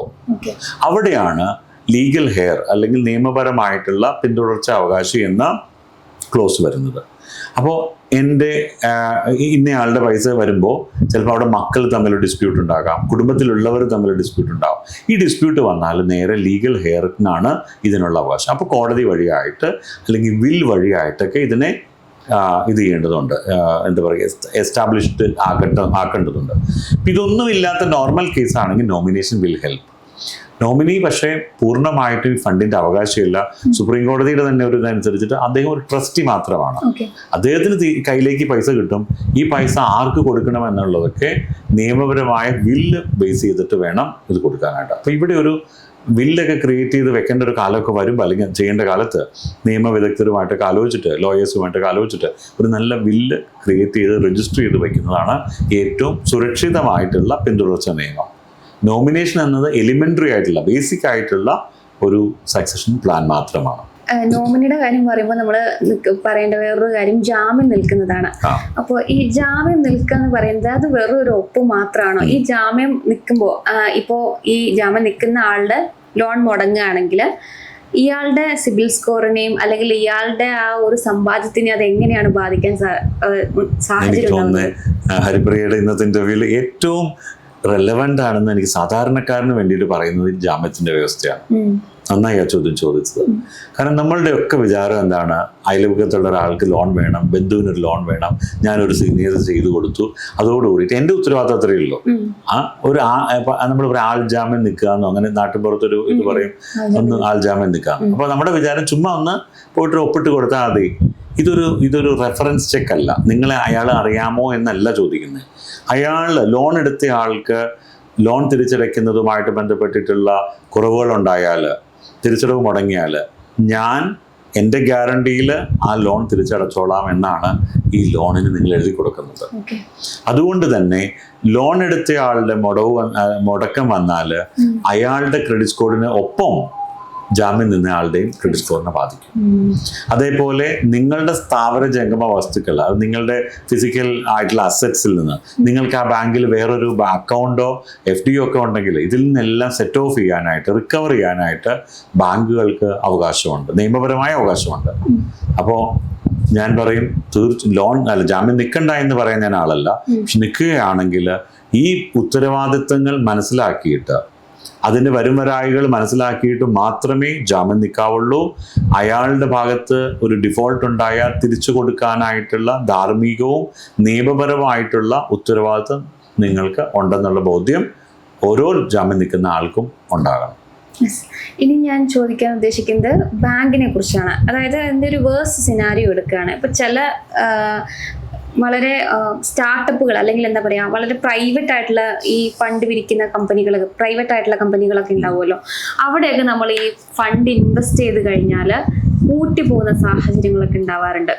അവിടെയാണ് ലീഗൽ ഹെയർ അല്ലെങ്കിൽ നിയമപരമായിട്ടുള്ള പിന്തുടർച്ച അവകാശി എന്ന ക്ലോസ് വരുന്നത്. അപ്പോൾ എൻ്റെ ഇന്നയാളുടെ പൈസ വരുമ്പോൾ ചിലപ്പോൾ അവിടെ മക്കൾ തമ്മിൽ ഡിസ്പ്യൂട്ട് ഉണ്ടാകാം, കുടുംബത്തിലുള്ളവർ തമ്മിൽ ഡിസ്പ്യൂട്ട് ഉണ്ടാകും. ഈ ഡിസ്പ്യൂട്ട് വന്നാൽ നേരെ ലീഗൽ ഹെയറിനാണ് ഇതിനുള്ള അവകാശം. അപ്പോൾ കോടതി വഴിയായിട്ട് അല്ലെങ്കിൽ വിൽ വഴിയായിട്ടൊക്കെ ഇതിനെ ഇത് ചെയ്യേണ്ടതുണ്ട്, എന്താ പറയുക, എസ്റ്റാബ്ലിഷ്ഡ് ആക്കേണ്ടതുണ്ട്. ഇതൊന്നുമില്ലാത്ത നോർമൽ കേസാണെങ്കിൽ നോമിനേഷൻ വിൽ ഹെൽപ്പ്. നോമിനി പക്ഷേ പൂർണ്ണമായിട്ടും ഈ ഫണ്ടിന്റെ അവകാശമില്ല. സുപ്രീം കോടതിയുടെ തന്നെ ഒരു ഇതനുസരിച്ചിട്ട് അദ്ദേഹം ഒരു ട്രസ്റ്റി മാത്രമാണ്. അദ്ദേഹത്തിന് കയ്യിലേക്ക് പൈസ കിട്ടും. ഈ പൈസ ആർക്ക് കൊടുക്കണം എന്നുള്ളതൊക്കെ നിയമപരമായ വില്ല് ബേസ് ചെയ്തിട്ട് വേണം ഇത് കൊടുക്കാനായിട്ട്. അപ്പോൾ ഇവിടെ ഒരു വില്ലൊക്കെ ക്രിയേറ്റ് ചെയ്ത് വെക്കേണ്ട ഒരു കാലമൊക്കെ വരുമ്പോൾ, അല്ലെങ്കിൽ ചെയ്യേണ്ട കാലത്ത് നിയമവിദഗ്ധരുമായിട്ടൊക്കെ ആലോചിച്ചിട്ട്, ലോയേഴ്സുമായിട്ടൊക്കെ ആലോചിച്ചിട്ട് ഒരു നല്ല വില്ല് ക്രിയേറ്റ് ചെയ്ത് രജിസ്റ്റർ ചെയ്ത് വയ്ക്കുന്നതാണ് ഏറ്റവും സുരക്ഷിതമായിട്ടുള്ള പിന്തുടർച്ച നിയമം. നോമിനേഷൻ എന്നത് എലിമെന്ററി ആയിട്ടുള്ള, ബേസിക് ആയിട്ടുള്ള ഒരു സക്സഷൻ പ്ലാൻ മാത്രമാണ്. നോമിനിയുടെ കാര്യം പറയുമ്പോൾ നമ്മൾ പറയേണ്ട വേറൊരു കാര്യം ജാമ്യം നിൽക്കുന്നതാണ്. അപ്പോൾ ഈ ജാമ്യം നിൽക്കുക എന്ന് പറയുന്നത് അത് വെറും ഒരു ഒപ്പ് മാത്രമാണോ? ഈ ജാമ്യം നിൽക്കുമ്പോൾ ഇപ്പോൾ ഈ ജാമ്യം നിൽക്കുന്ന ആളുടെ ലോൺ മുടങ്ങുകയാണെങ്കിൽ ഇയാളുടെ സിബിൽ സ്കോറിനെയും അല്ലെങ്കിൽ ഇയാളുടെ ആ ഒരു സമ്പാദ്യത്തിനെ അത് എങ്ങനെയാണ് ബാധിക്കാൻ സാഹചര്യം? ഹരിപ്രിയയുടെ ഇന്നത്തെ ഇന്റർവ്യൂവിൽ ഏറ്റവും റെലവൻ്റ് ആണെന്ന് എനിക്ക് സാധാരണക്കാരന് വേണ്ടിയിട്ട് പറയുന്നത് ജാമ്യത്തിൻ്റെ വ്യവസ്ഥയാണ്. നന്നായി ആ ചോദ്യം ചോദിച്ചത്. കാരണം നമ്മളുടെ ഒക്കെ വിചാരം എന്താണ്, അയൽപക്കത്തുള്ള ഒരാൾക്ക് ലോൺ വേണം, ബന്ധുവിനൊരു ലോൺ വേണം, ഞാനൊരു സീനിയർ ചെയ്തു കൊടുത്തു, അതോടുകൂടിയിട്ട് എൻ്റെ ഉത്തരവാദിത്തം അത്രയേ ഉള്ളൂ. നമ്മൾ ഒരു ആൾ ജാമ്യം നിൽക്കാന്നോ, അങ്ങനെ നാട്ടിൻപുറത്തൊരു ഇത് പറയും, ഒന്ന് ആൾ ജാമ്യം നിൽക്കാം. അപ്പോൾ നമ്മുടെ വിചാരം ചുമ്മാ ഒന്ന് പോയിട്ട് ഒപ്പിട്ട് കൊടുത്താൽ മതി. ഇതൊരു റെഫറൻസ് ചെക്ക് അല്ല. നിങ്ങളെ അയാൾ അറിയാമോ എന്നല്ല ചോദിക്കുന്നത്. ലോൺ എടുത്ത ആൾക്ക് ലോൺ തിരിച്ചടയ്ക്കുന്നതുമായിട്ട് ബന്ധപ്പെട്ടിട്ടുള്ള കുറവുകളുണ്ടായാൽ, തിരിച്ചടവ് മുടങ്ങിയാൽ, ഞാൻ എൻ്റെ ഗ്യാരണ്ടിയിൽ ആ ലോൺ തിരിച്ചടച്ചോളാം എന്നാണ് ഈ ലോണിന് നിങ്ങൾ എഴുതി കൊടുക്കുന്നത്. അതുകൊണ്ട് തന്നെ ലോൺ എടുത്ത ആളുടെ മുടക്കം വന്നാൽ അയാളുടെ ക്രെഡിറ്റ് സ്കോറിന് ഒപ്പം ജാമ്യം നിന്ന ആളുടെയും ക്രെഡിറ്റ് സ്കോറിനെ ബാധിക്കും. അതേപോലെ നിങ്ങളുടെ സ്ഥാവര ജംഗമ വസ്തുക്കൾ, അത് നിങ്ങളുടെ ഫിസിക്കൽ ആയിട്ടുള്ള അസറ്റ്സിൽ നിന്ന് നിങ്ങൾക്ക് ആ ബാങ്കിൽ വേറൊരു അക്കൗണ്ടോ FD ഒക്കെ ഉണ്ടെങ്കിൽ ഇതിൽ നിന്നെല്ലാം സെറ്റ് ഓഫ് ചെയ്യാനായിട്ട്, റിക്കവർ ചെയ്യാനായിട്ട് ബാങ്കുകൾക്ക് അവകാശമുണ്ട്, നിയമപരമായ അവകാശമുണ്ട്. അപ്പോൾ ഞാൻ പറയും, ജാമ്യം നിൽക്കണ്ട എന്ന് പറയാൻ ഞാൻ ആളല്ല. പക്ഷെ നിൽക്കുകയാണെങ്കിൽ ഈ ഉത്തരവാദിത്തങ്ങൾ മനസ്സിലാക്കിയിട്ട്, അതിൻ്റെ വരുംവരായികൾ മനസ്സിലാക്കിയിട്ട് മാത്രമേ ജാമ്യം നിൽക്കാവുള്ളൂ. അയാളുടെ ഭാഗത്ത് ഒരു ഡിഫോൾട്ട് ഉണ്ടായാൽ തിരിച്ചു കൊടുക്കാനായിട്ടുള്ള ധാർമ്മികവും നിയമപരമായിട്ടുള്ള ഉത്തരവാദിത്തം നിങ്ങൾക്ക് ഉണ്ടെന്നുള്ള ബോധ്യം ഓരോ ജാമ്യം നിൽക്കുന്ന ആൾക്കും ഉണ്ടാകണം. ഇനി ഞാൻ ചോദിക്കാൻ ഉദ്ദേശിക്കുന്നത് ബാങ്കിനെ കുറിച്ചാണ്. അതായത് എൻ്റെ ഒരു വേഴ്സ് സിനാരിയോ എടുക്കുകയാണ്. ഇപ്പം ചില വളരെ സ്റ്റാർട്ടപ്പുകൾ, അല്ലെങ്കിൽ എന്താ പറയുക, വളരെ പ്രൈവറ്റ് ആയിട്ടുള്ള ഈ ഫണ്ട് പിരിക്കുന്ന പ്രൈവറ്റ് ആയിട്ടുള്ള കമ്പനികളൊക്കെ ഉണ്ടാവുമല്ലോ. അവിടെയൊക്കെ നമ്മൾ ഈ ഫണ്ട് ഇൻവെസ്റ്റ് ചെയ്ത് കഴിഞ്ഞാൽ പൂട്ടിപ്പോകുന്ന സാഹചര്യങ്ങളൊക്കെ ഉണ്ടാവാറുണ്ട്.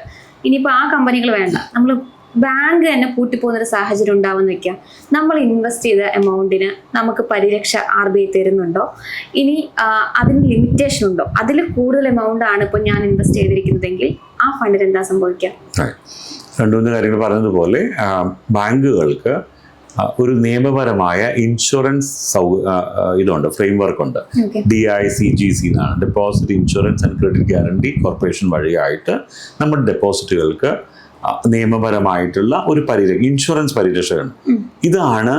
ഇനിയിപ്പോൾ ആ കമ്പനികൾ വേണ്ട, നമ്മൾ ബാങ്ക് തന്നെ പൂട്ടിപ്പോകുന്നൊരു സാഹചര്യം ഉണ്ടാവുമെന്ന് വെക്കാം. നമ്മൾ ഇൻവെസ്റ്റ് ചെയ്ത എമൗണ്ടിന് നമുക്ക് പരിരക്ഷ RBI തരുന്നുണ്ടോ? ഇനി അതിന് ലിമിറ്റേഷൻ ഉണ്ടോ? അതിൽ കൂടുതൽ എമൗണ്ട് ആണ് ഇപ്പോൾ ഞാൻ ഇൻവെസ്റ്റ് ചെയ്തിരിക്കുന്നതെങ്കിൽ ആ ഫണ്ടിന് എന്താ സംഭവിക്കുക? 2-3 കാര്യങ്ങൾ പറഞ്ഞതുപോലെ ബാങ്കുകൾക്ക് ഒരു നിയമപരമായ ഇൻഷുറൻസ് ഇതുണ്ട്, ഫ്രെയിംവർക്ക് ഉണ്ട്. DICGC എന്നാണ്, deposit insurance and credit guarantee corporation വഴിയായിട്ട് നമ്മുടെ ഡെപ്പോസിറ്റുകൾക്ക് നിയമപരമായിട്ടുള്ള ഒരു ഇൻഷുറൻസ് പരിരക്ഷയാണ്. ഇതാണ്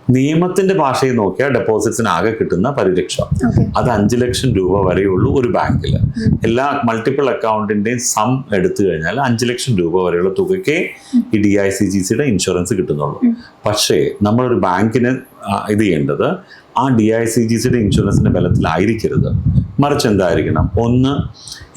നിയമത്തിന്റെ ഭാഷയിൽ നോക്കിയാൽ ഡെപ്പോസിറ്റ്സിന് ആകെ കിട്ടുന്ന പരിരക്ഷ. അത് 5 ലക്ഷം രൂപ വരെയുള്ളൂ ഒരു ബാങ്കിൽ. എല്ലാ മൾട്ടിപ്പിൾ അക്കൗണ്ടിന്റെയും സം എടുത്തു കഴിഞ്ഞാൽ 5 ലക്ഷം രൂപ വരെയുള്ള തുകയ്ക്കേ ഈ DICGCയുടെ ഇൻഷുറൻസ് കിട്ടുന്നുള്ളൂ. പക്ഷേ നമ്മളൊരു ബാങ്കിന് ഇത് ചെയ്യേണ്ടത് ആ DICGCയുടെ ഇൻഷുറൻസിന്റെ ബലത്തിലായിരിക്കരുത്. മറിച്ച് എന്തായിരിക്കണം, ഒന്ന്,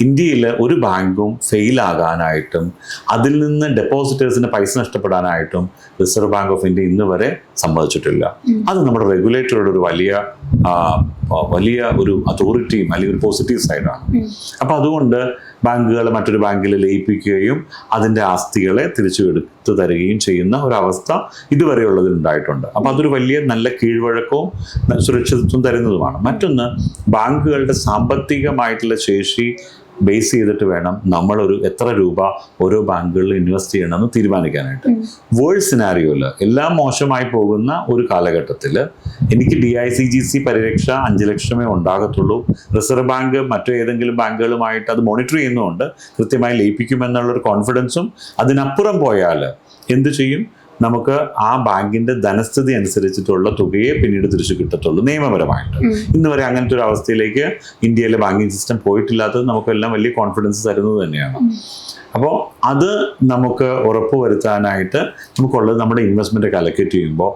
ഇന്ത്യയിൽ ഒരു ബാങ്കും ഫെയിലാകാനായിട്ടും അതിൽ നിന്ന് ഡെപ്പോസിറ്റേഴ്സിന് പൈസ നഷ്ടപ്പെടാനായിട്ടും റിസർവ് ബാങ്ക് ഓഫ് ഇന്ത്യ ഇന്ന് വരെ സമ്മതിച്ചിട്ടില്ല. അത് നമ്മുടെ റെഗുലേറ്ററുടെ ഒരു വലിയ ഒരു അതോറിറ്റിയും അല്ലെങ്കിൽ ഒരു പോസിറ്റീവ് സൈഡാണ്. അപ്പം അതുകൊണ്ട് ബാങ്കുകൾ മറ്റൊരു ബാങ്കിൽ ലയിപ്പിക്കുകയും അതിൻ്റെ ആസ്തികളെ തിരിച്ചു എടുത്തു തരികയും ചെയ്യുന്ന ഒരവസ്ഥ ഇതുവരെയുള്ളതിൽ ഉണ്ടായിട്ടുണ്ട്. അപ്പം അതൊരു വലിയ നല്ല കീഴ്വഴക്കവും സുരക്ഷിതത്വം തരുന്നതുമാണ്. മറ്റൊന്ന്, ബാങ്കുകളുടെ സാമ്പത്തികമായിട്ടുള്ള ശേഷി ബേസ് ചെയ്തിട്ട് വേണം നമ്മളൊരു എത്ര രൂപ ഓരോ ബാങ്കുകളിൽ ഇൻവെസ്റ്റ് ചെയ്യണമെന്ന് തീരുമാനിക്കാനായിട്ട്. വേൾഡ് സിനാരിയോയിൽ എല്ലാം മോശമായി പോകുന്ന ഒരു കാലഘട്ടത്തിൽ എനിക്ക് DICGC പരിരക്ഷ 5 ലക്ഷമേ ഉണ്ടാകത്തുള്ളൂ. റിസർവ് ബാങ്ക് മറ്റേതെങ്കിലും ബാങ്കുകളുമായിട്ട് അത് മോണിറ്റർ ചെയ്യുന്നുണ്ട്, കൃത്യമായി ലയിപ്പിക്കുമെന്നുള്ളൊരു കോൺഫിഡൻസും. അതിനപ്പുറം പോയാൽ എന്ത് ചെയ്യും, നമുക്ക് ആ ബാങ്കിന്റെ ധനസ്ഥിതി അനുസരിച്ചിട്ടുള്ള തുകയെ പിന്നീട് തിരിച്ചു കിട്ടത്തുള്ളൂ നിയമപരമായിട്ട്. ഇന്ന് വരെ അങ്ങനത്തെ ഒരു അവസ്ഥയിലേക്ക് ഇന്ത്യയിലെ ബാങ്കിങ് സിസ്റ്റം പോയിട്ടില്ലാത്തത് നമുക്കെല്ലാം വലിയ കോൺഫിഡൻസ് തരുന്നത് തന്നെയാണ്. അപ്പോൾ അത് നമുക്ക് ഉറപ്പുവരുത്താനായിട്ട് നമുക്കുള്ളത് നമ്മുടെ ഇൻവെസ്റ്റ്മെന്റ് അലക്കേറ്റ് ചെയ്യുമ്പോൾ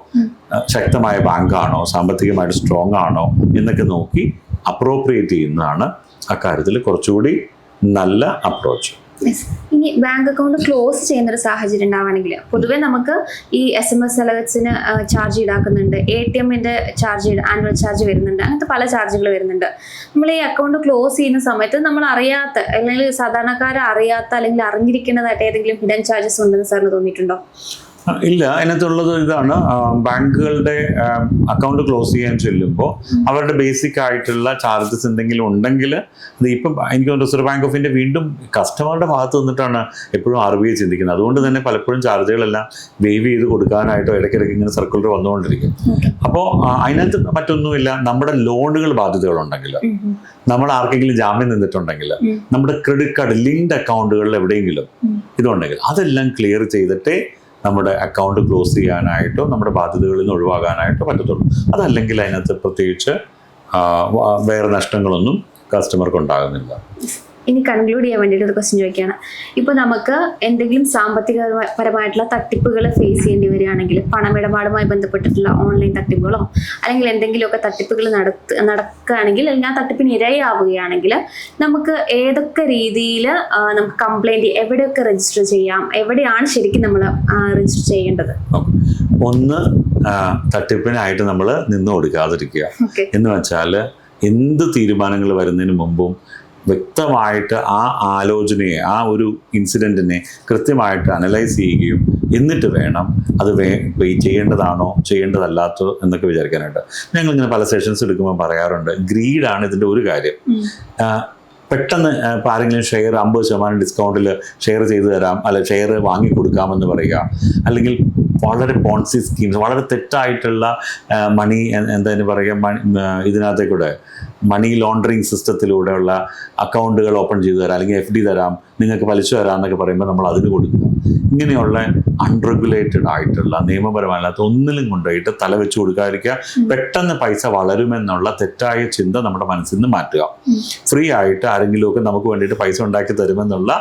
ശക്തമായ ബാങ്കാണോ, സാമ്പത്തികമായിട്ട് സ്ട്രോങ് ആണോ എന്നൊക്കെ നോക്കി അപ്രോപ്രിയേറ്റ് ചെയ്യുന്നതാണ് അക്കാര്യത്തിൽ കുറച്ചുകൂടി നല്ല അപ്രോച്ച്. ഇനി ബാങ്ക് അക്കൗണ്ട് ക്ലോസ് ചെയ്യുന്നൊരു സാഹചര്യം ഉണ്ടാവുകയാണെങ്കിൽ പൊതുവെ നമുക്ക് ഈ SMS അലവൻസിന് ചാർജ് ഈടാക്കുന്നുണ്ട്, ATMന്റെ ആനുവൽ ചാർജ് വരുന്നുണ്ട്, അങ്ങനത്തെ പല ചാർജുകൾ വരുന്നുണ്ട്. നമ്മൾ ഈ അക്കൗണ്ട് ക്ലോസ് ചെയ്യുന്ന സമയത്ത് നമ്മൾ അറിയാത്ത, അല്ലെങ്കിൽ സാധാരണക്കാർ അറിയാത്ത അല്ലെങ്കിൽ അറിഞ്ഞിരിക്കുന്നതായിട്ട് ഏതെങ്കിലും ഹിഡൻ ചാർജസ് ഉണ്ടെന്ന് സാറിന് തോന്നിയിട്ടുണ്ടോ? ഇല്ല, അതിനകത്തുള്ളത് ഇതാണ്, ബാങ്കുകളുടെ അക്കൗണ്ട് ക്ലോസ് ചെയ്യാൻ ചെല്ലുമ്പോൾ അവരുടെ ബേസിക് ആയിട്ടുള്ള ചാർജസ് എന്തെങ്കിലും ഉണ്ടെങ്കിൽ അത് ഇപ്പം എനിക്ക് തോന്നുന്നു റിസർവ് ബാങ്ക് ഓഫ് ഇന്ത്യ വീണ്ടും കസ്റ്റമറുടെ ഭാഗത്ത് നിന്നിട്ടാണ് എപ്പോഴും RBI ചിന്തിക്കുന്നത്. അതുകൊണ്ട് തന്നെ പലപ്പോഴും ചാർജുകളെല്ലാം വേവ് ചെയ്ത് കൊടുക്കാനായിട്ടോ ഇടയ്ക്കിടയ്ക്ക് ഇങ്ങനെ സർക്കുലർ വന്നുകൊണ്ടിരിക്കും. അപ്പോൾ അതിനകത്ത് മറ്റൊന്നുമില്ല, നമ്മുടെ ലോണുകൾ ബാധ്യതകളുണ്ടെങ്കിൽ, നമ്മൾ ആർക്കെങ്കിലും ജാമ്യം നിന്നിട്ടുണ്ടെങ്കിൽ, നമ്മുടെ ക്രെഡിറ്റ് കാർഡ് ലിങ്ക്ഡ് അക്കൗണ്ടുകളിൽ എവിടെയെങ്കിലും ഇതുണ്ടെങ്കിൽ അതെല്ലാം ക്ലിയർ ചെയ്തിട്ടേ നമ്മുടെ അക്കൗണ്ട് ക്ലോസ് ചെയ്യാനായിട്ടോ നമ്മുടെ ബാധ്യതകളിൽ നിന്ന് ഒഴിവാകാനായിട്ടോ പറ്റത്തുള്ളൂ. അതല്ലെങ്കിൽ അതിനകത്ത് പ്രത്യേകിച്ച് വേറെ നഷ്ടങ്ങളൊന്നും കസ്റ്റമർക്ക് ഉണ്ടാകുന്നില്ല. ഇനി കൺക്ലൂഡ് ചെയ്യാൻ വേണ്ടിയിട്ട് ഒരു ക്വസ്റ്റ്യൻ ചോദിക്കുകയാണ്. ഇപ്പോൾ നമുക്ക് എന്തെങ്കിലും സാമ്പത്തികപരമായിട്ടുള്ള തട്ടിപ്പുകൾ ഫേസ് ചെയ്യേണ്ടി വരികയാണെങ്കിൽ, പണമിടപാടുമായി ബന്ധപ്പെട്ടിട്ടുള്ള ഓൺലൈൻ തട്ടിപ്പുകളോ അല്ലെങ്കിൽ എന്തെങ്കിലുമൊക്കെ തട്ടിപ്പുകൾ നടക്കുകയാണെങ്കിൽ, അല്ലെങ്കിൽ ആ തട്ടിപ്പിന് ഇരയാവുകയാണെങ്കിൽ, നമുക്ക് ഏതൊക്കെ രീതിയിൽ നമുക്ക് കംപ്ലൈൻറ്റ് എവിടെയൊക്കെ രജിസ്റ്റർ ചെയ്യാം, എവിടെയാണ് ശരിക്കും നമ്മൾ രജിസ്റ്റർ ചെയ്യേണ്ടത്? ഒന്ന്, തട്ടിപ്പിനായിട്ട് നമ്മൾ നിന്ന് കൊടുക്കാതിരിക്കുക. എന്ന് വെച്ചാൽ എന്ത് തീരുമാനങ്ങൾ വരുന്നതിന് മുമ്പും വ്യക്തമായിട്ട് ആ ആലോചനയെ, ആ ഒരു ഇൻസിഡൻറ്റിനെ കൃത്യമായിട്ട് അനലൈസ് ചെയ്യുകയും എന്നിട്ട് വേണം അത് ചെയ്യേണ്ടതാണോ ചെയ്യേണ്ടതല്ലാത്തോ എന്നൊക്കെ വിചാരിക്കാനായിട്ട്. ഞങ്ങളിങ്ങനെ പല സെഷൻസ് എടുക്കുമ്പോൾ പറയാറുണ്ട്, ഗ്രീഡാണ് ഇതിൻ്റെ ഒരു കാര്യം. പെട്ടെന്ന് ഇപ്പോൾ ആരെങ്കിലും ഷെയർ 50% ഡിസ്കൗണ്ടിൽ ഷെയർ ചെയ്തു തരാം, അല്ല ഷെയർ വാങ്ങിക്കൊടുക്കാമെന്ന് പറയുക, അല്ലെങ്കിൽ വളരെ പോൺസി സ്കീംസ്, വളരെ തെറ്റായിട്ടുള്ള മണി എന്തായാലും പറയുക, ഇതിനകത്തേക്കൂടെ മണി ലോണ്ടറിങ് സിസ്റ്റത്തിലൂടെയുള്ള അക്കൗണ്ടുകൾ ഓപ്പൺ ചെയ്തു തരാം, അല്ലെങ്കിൽ FD തരാം, നിങ്ങൾക്ക് പലിശ തരാം എന്നൊക്കെ പറയുമ്പോൾ നമ്മൾ അതിന് കൊടുക്കുക. ഇങ്ങനെയുള്ള അൺറെഗുലേറ്റഡ് ആയിട്ടുള്ള നിയമപരമല്ലാത്ത ഒന്നിലും കൊണ്ടുപോയിട്ട് തല വെച്ച് കൊടുക്കാതിരിക്കുക. പെട്ടെന്ന് പൈസ വളരുമെന്നുള്ള തെറ്റായ ചിന്ത നമ്മുടെ മനസ്സിൽ നിന്ന് മാറ്റുക. ഫ്രീ ആയിട്ട് ആരെങ്കിലുമൊക്കെ നമുക്ക് വേണ്ടിയിട്ട് പൈസ ഉണ്ടാക്കി തരുമെന്നുള്ള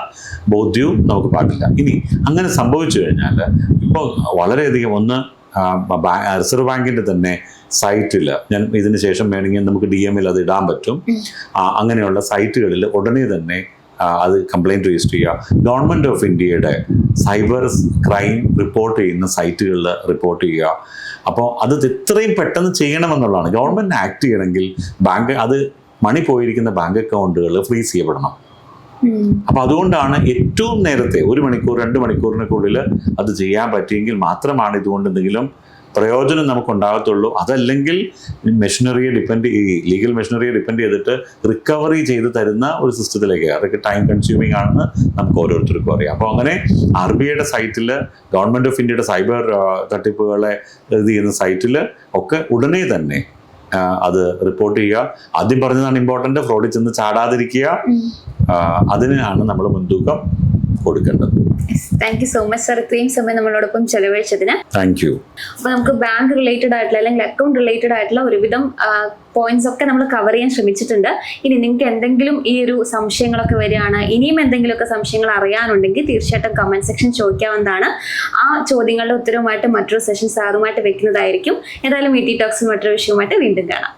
ബോധ്യവും നമുക്ക് പാടില്ല. ഇനി അങ്ങനെ സംഭവിച്ചു കഴിഞ്ഞാൽ ഇപ്പോൾ വളരെയധികം റിസർവ് ബാങ്കിൻ്റെ തന്നെ സൈറ്റിൽ, ഞാൻ ഇതിന് ശേഷം വേണമെങ്കിൽ നമുക്ക് DM-ൽ അത് ഇടാൻ പറ്റും, അങ്ങനെയുള്ള സൈറ്റുകളിൽ ഉടനെ തന്നെ അത് കംപ്ലൈൻറ്റ് രജിസ്റ്റർ ചെയ്യുക. ഗവൺമെൻറ് ഓഫ് ഇന്ത്യയുടെ സൈബർ ക്രൈം റിപ്പോർട്ട് ചെയ്യുന്ന സൈറ്റുകളിൽ റിപ്പോർട്ട് ചെയ്യുക. അപ്പോൾ അത് എത്രയും പെട്ടെന്ന് ചെയ്യണമെന്നുള്ളതാണ്. ഗവൺമെൻറ് ആക്ട് ചെയ്യണമെങ്കിൽ അത് മണി പോയിരിക്കുന്ന ബാങ്ക് അക്കൗണ്ടുകൾ ഫ്രീസ് ചെയ്യപ്പെടണം. അപ്പോൾ അതുകൊണ്ടാണ് ഏറ്റവും നേരത്തെ 1 മണിക്കൂർ 2 മണിക്കൂറിനുള്ളിൽ അത് ചെയ്യാൻ പറ്റിയെങ്കിൽ മാത്രമാണ് ഇതുകൊണ്ട് എന്തെങ്കിലും പ്രയോജനം നമുക്ക് ഉണ്ടാകത്തുള്ളൂ. അതല്ലെങ്കിൽ ലീഗൽ മെഷീനറിയെ ഡിപ്പെൻഡ് ചെയ്തിട്ട് റിക്കവറി ചെയ്ത് തരുന്ന ഒരു സിസ്റ്റത്തിലേക്ക്, അതൊക്കെ ടൈം കൺസ്യൂമിങ് ആണെന്ന് നമുക്ക് ഓരോരുത്തർക്കും അറിയാം. അപ്പോൾ അങ്ങനെ RBIയുടെ സൈറ്റിൽ, ഗവൺമെൻറ് ഓഫ് ഇന്ത്യയുടെ സൈബർ തട്ടിപ്പുകളെ ഇത് ചെയ്യുന്ന സൈറ്റിൽ ഒക്കെ ഉടനെ തന്നെ അത് റിപ്പോർട്ട് ചെയ്യുക. ആദ്യം പറഞ്ഞതാണ് ഇമ്പോർട്ടൻ്റ്, ഫ്രോഡിൽ ചെന്ന് ചാടാതിരിക്കുക. അതിനാണ് നമ്മൾ മുൻതൂക്കം കൊടുക്കേണ്ടത്. Thank you so much sir, ഇത്രയും സമയം നമ്മളോടൊപ്പം ചെലവഴിച്ചതിന്. Thank you. അപ്പോൾ നമുക്ക് ബാങ്ക് റിലേറ്റഡ് ആയിട്ടുള്ള അല്ലെങ്കിൽ അക്കൗണ്ട് റിലേറ്റഡ് ആയിട്ടുള്ള ഒരുവിധം പോയിന്റ്സ് ഒക്കെ നമ്മൾ കവർ ചെയ്യാൻ ശ്രമിച്ചിട്ടുണ്ട്. ഇനി നിങ്ങൾക്ക് എന്തെങ്കിലും ഈ ഒരു സംശയങ്ങളൊക്കെ വരികയാണ്, ഇനിയും എന്തെങ്കിലുമൊക്കെ സംശയങ്ങൾ അറിയാനുണ്ടെങ്കിൽ തീർച്ചയായിട്ടും കമന്റ് സെക്ഷൻ ചോദിക്കാവുന്നതാണ്. ആ ചോദ്യങ്ങളുടെ ഉത്തരവുമായിട്ട് മറ്റൊരു സെഷൻ സാറുമായിട്ട് വെക്കുന്നതായിരിക്കും. ഏതായാലും ET ടോക്സിൽ മറ്റൊരു വിഷയവുമായിട്ട് വീണ്ടും കാണാം.